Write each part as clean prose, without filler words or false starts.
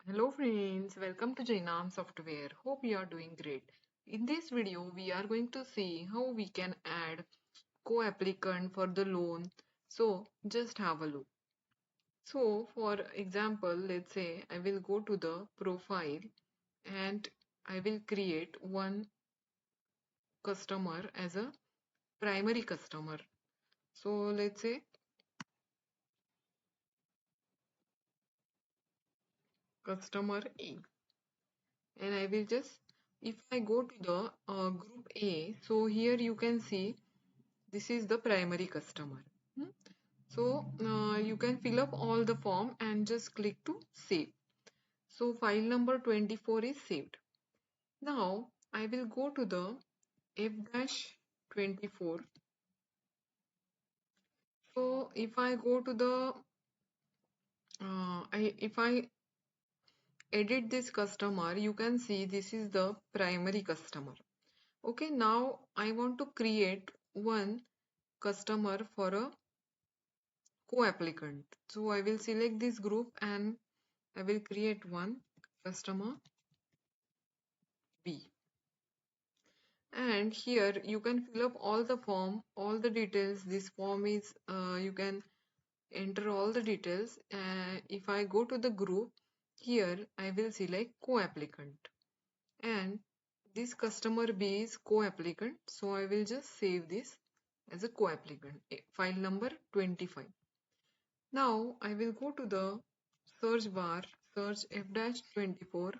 Hello friends, welcome to Jainam Software. Hope you are doing great. In this video, we are going to see how we can add co-applicant for the loan. So just have a look. So for example, let's say I will go to the profile and I will create one customer as a primary customer. So let's say customer A, and I will just, if I go to the group A, so here you can see this is the primary customer. Hmm. So you can fill up all the form and just click to save. So file number 24 is saved. Now I will go to the F-24. So if I go to the if I edit this customer, you can see this is the primary customer. Okay, now I want to create one customer for a co-applicant. So I will select this group and I will create one customer B. And here you can fill up all the form, all the details. This form is, you can enter all the details. If I go to the group, here I will select co-applicant. And this customer B is co-applicant. So I will just save this as a co-applicant, file number 25. Now I will go to the search bar, search F-24,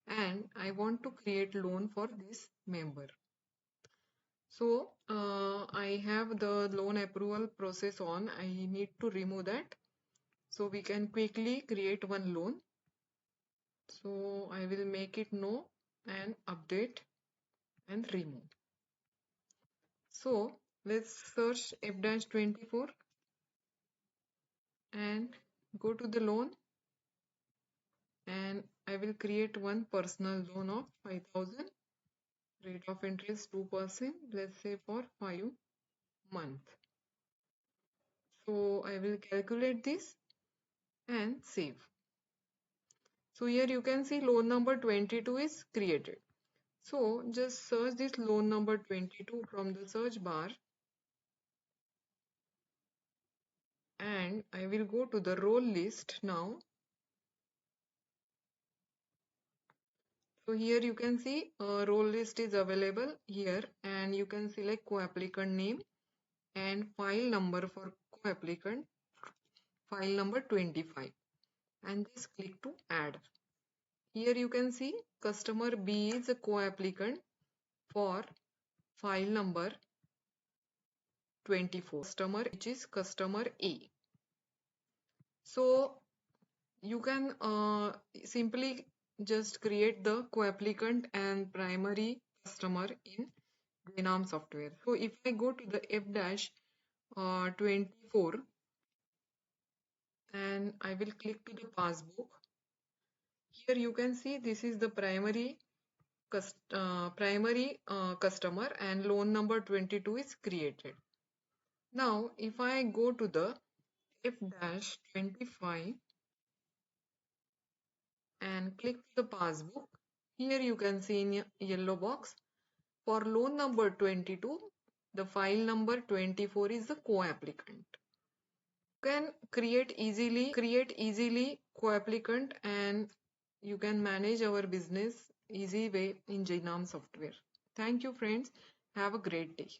and I want to create loan for this member. So I have the loan approval process on. I need to remove that. So we can quickly create one loan. So I will make it no and update and remove. So let's search F-24 and go to the loan, and I will create one personal loan of 5,000. Rate of interest 2%, let's say for 5 months. So I will calculate this and save. So here you can see loan number 22 is created. So just search this loan number 22 from the search bar, and I will go to the role list now. So here you can see role list is available here, and you can select co-applicant name and file number for co-applicant, file number 25, and just click to add. Here you can see customer B is a co-applicant for file number 24, customer which is customer A. So you can simply just create the co-applicant and primary customer in Jainam Software. So if I go to the F-24 and I will click to the passbook, here you can see this is the primary customer and loan number 22 is created. Now if I go to the F-25 and click the passbook, here you can see in yellow box for loan number 22, the file number 24 is the co-applicant. You can create easily co-applicant, and you can manage our business easy way in Jainam Software. Thank you friends. Have a great day.